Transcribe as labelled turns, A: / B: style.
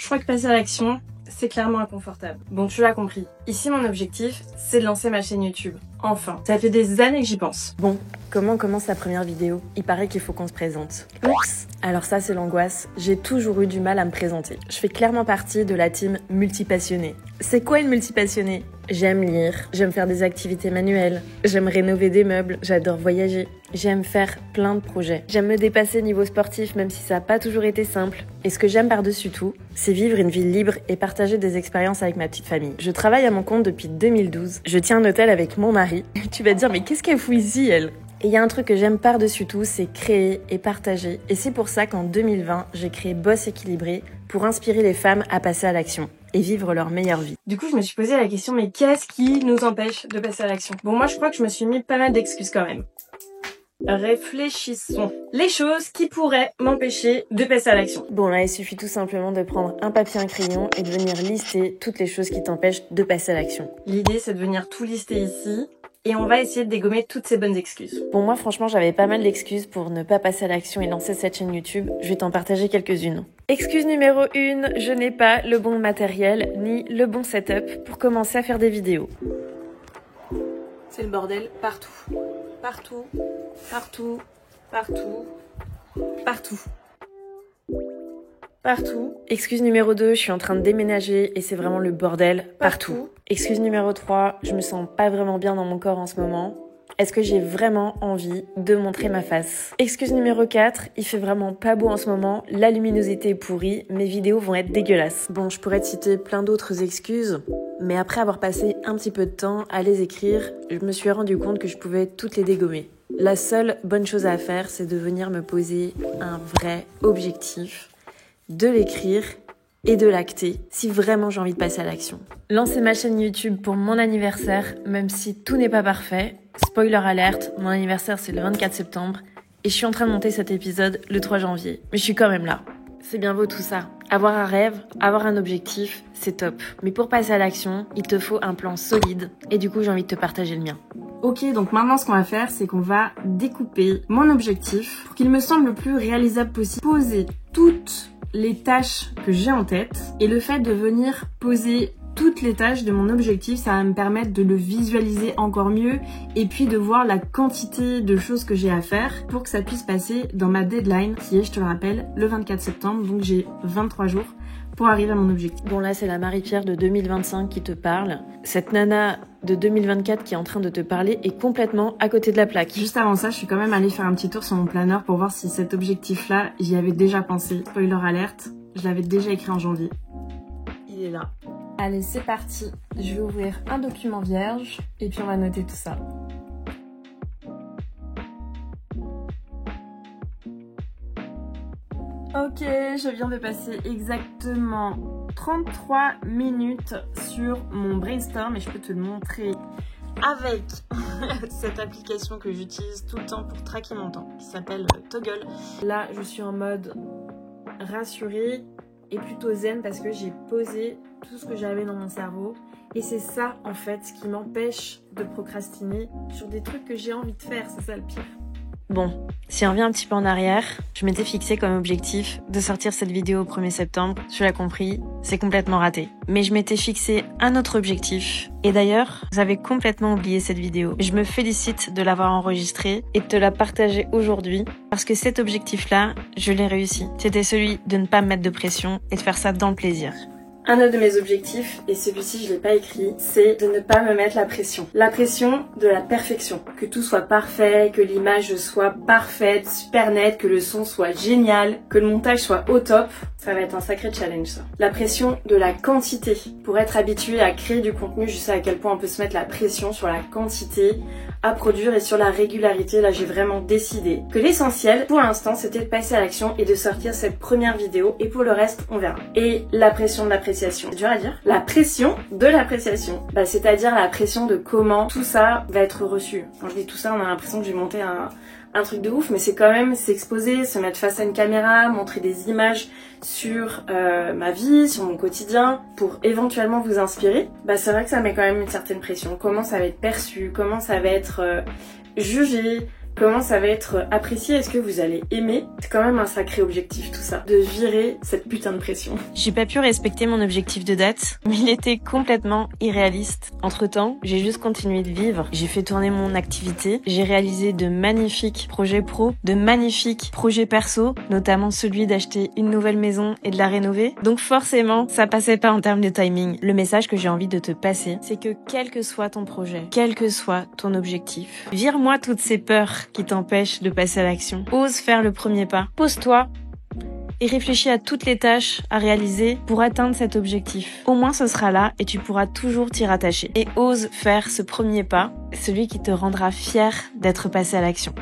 A: crois que passer à l'action, c'est clairement inconfortable. Bon, tu l'as compris. Ici, mon objectif, c'est de lancer ma chaîne YouTube. Enfin, ça fait des années que j'y pense.
B: Bon, comment commence la première vidéo? Il paraît qu'il faut qu'on se présente. Oups! Alors ça, c'est l'angoisse. J'ai toujours eu du mal à me présenter. Je fais clairement partie de la team multipassionnée. C'est quoi une multipassionnée? J'aime lire, j'aime faire des activités manuelles, j'aime rénover des meubles, j'adore voyager, j'aime faire plein de projets. J'aime me dépasser niveau sportif même si ça n'a pas toujours été simple. Et ce que j'aime par-dessus tout, c'est vivre une vie libre et partager des expériences avec ma petite famille. Je travaille à mon compte depuis 2012. Je tiens un hôtel avec mon mari. Tu vas te dire mais qu'est-ce qu'elle fout ici elle? Et il y a un truc que j'aime par-dessus tout, c'est créer et partager. Et c'est pour ça qu'en 2020, j'ai créé Boss Équilibré pour inspirer les femmes à passer à l'action et vivre leur meilleure vie.
A: Du coup, je me suis posé la question, mais qu'est-ce qui nous empêche de passer à l'action? Bon, moi, je crois que je me suis mis pas mal d'excuses quand même. Réfléchissons. Les choses qui pourraient m'empêcher de passer à l'action.
B: Bon là, il suffit tout simplement de prendre un papier, un crayon et de venir lister toutes les choses qui t'empêchent de passer à l'action.
A: L'idée, c'est de venir tout lister ici. Et on va essayer de dégommer toutes ces bonnes excuses.
B: Bon, moi, franchement, j'avais pas mal d'excuses pour ne pas passer à l'action et lancer cette chaîne YouTube. Je vais t'en partager quelques-unes. Excuse numéro 1, je n'ai pas le bon matériel ni le bon setup pour commencer à faire des vidéos.
A: C'est le bordel partout. Partout, partout, partout, partout. Partout.
B: Excuse numéro 2, je suis en train de déménager et c'est vraiment le bordel partout. Excuse numéro 3, je me sens pas vraiment bien dans mon corps en ce moment. Est-ce que j'ai vraiment envie de montrer ma face? Excuse numéro 4, il fait vraiment pas beau en ce moment, la luminosité est pourrie, mes vidéos vont être dégueulasses. Bon, je pourrais te citer plein d'autres excuses, mais après avoir passé un petit peu de temps à les écrire, je me suis rendu compte que je pouvais toutes les dégommer. La seule bonne chose à faire, c'est de venir me poser un vrai objectif, de l'écrire et de l'acter si vraiment j'ai envie de passer à l'action. Lancer ma chaîne YouTube pour mon anniversaire, même si tout n'est pas parfait. Spoiler alerte, mon anniversaire c'est le 24 septembre et je suis en train de monter cet épisode le 3 janvier. Mais je suis quand même là. C'est bien beau tout ça. Avoir un rêve, avoir un objectif, c'est top. Mais pour passer à l'action, il te faut un plan solide et du coup j'ai envie de te partager le mien.
A: Ok, donc maintenant ce qu'on va faire, c'est qu'on va découper mon objectif pour qu'il me semble le plus réalisable possible. Poser toutes les tâches que j'ai en tête et le fait de venir poser toutes les tâches de mon objectif, ça va me permettre de le visualiser encore mieux et puis de voir la quantité de choses que j'ai à faire pour que ça puisse passer dans ma deadline qui est, je te le rappelle, le 24 septembre, donc j'ai 23 jours pour arriver à mon objectif.
B: Bon là, c'est la Marie-Pierre de 2025 qui te parle. Cette nana de 2024 qui est en train de te parler est complètement à côté de la plaque.
A: Juste avant ça, je suis quand même allée faire un petit tour sur mon planeur pour voir si cet objectif-là, j'y avais déjà pensé. Spoiler alerte, je l'avais déjà écrit en janvier. Il est là. Allez, c'est parti. Je vais ouvrir un document vierge et puis on va noter tout ça. Ok, je viens de passer exactement 33 minutes sur mon brainstorm et je peux te le montrer avec cette application que j'utilise tout le temps pour traquer mon temps qui s'appelle Toggle. Là, je suis en mode rassurée et plutôt zen parce que j'ai posé tout ce que j'avais dans mon cerveau et c'est ça en fait qui m'empêche de procrastiner sur des trucs que j'ai envie de faire, c'est ça le pire.
B: Bon, si on revient un petit peu en arrière, je m'étais fixé comme objectif de sortir cette vidéo au 1er septembre. Tu l'as compris, c'est complètement raté. Mais je m'étais fixé un autre objectif. Et d'ailleurs, j'avais complètement oublié cette vidéo. Je me félicite de l'avoir enregistrée et de te la partager aujourd'hui parce que cet objectif-là, je l'ai réussi. C'était celui de ne pas me mettre de pression et de faire ça dans le plaisir.
A: Un autre de mes objectifs, et celui-ci je l'ai pas écrit, c'est de ne pas me mettre la pression. La pression de la perfection. Que tout soit parfait, que l'image soit parfaite, super nette, que le son soit génial, que le montage soit au top. Ça va être un sacré challenge ça. La pression de la quantité. Pour être habitué à créer du contenu, je sais à quel point on peut se mettre la pression sur la quantité à produire et sur la régularité. Là j'ai vraiment décidé que l'essentiel pour l'instant c'était de passer à l'action et de sortir cette première vidéo et pour le reste on verra. Et la pression de l'appréciation, c'est dur à dire. La pression de l'appréciation, c'est-à-dire la pression de comment tout ça va être reçu. Quand je dis tout ça, on a l'impression que j'ai monté un truc de ouf, mais c'est quand même s'exposer, se mettre face à une caméra, montrer des images sur ma vie, sur mon quotidien, pour éventuellement vous inspirer. C'est vrai que ça met quand même une certaine pression. Comment ça va être perçu, comment ça va être jugé, Comment ça va être apprécié? Est-ce que vous allez aimer? C'est quand même un sacré objectif tout ça, de virer cette putain de pression.
B: J'ai pas pu respecter mon objectif de date, mais il était complètement irréaliste. Entre-temps, j'ai juste continué de vivre, j'ai fait tourner mon activité, j'ai réalisé de magnifiques projets pro, de magnifiques projets perso, notamment celui d'acheter une nouvelle maison et de la rénover. Donc forcément, ça passait pas en termes de timing. Le message que j'ai envie de te passer, c'est que quel que soit ton projet, quel que soit ton objectif, vire-moi toutes ces peurs qui t'empêchent de passer à l'action. Ose faire le premier pas. Pose-toi et réfléchis à toutes les tâches à réaliser pour atteindre cet objectif. Au moins ce sera là et tu pourras toujours t'y rattacher. Et ose faire ce premier pas, celui qui te rendra fier d'être passé à l'action.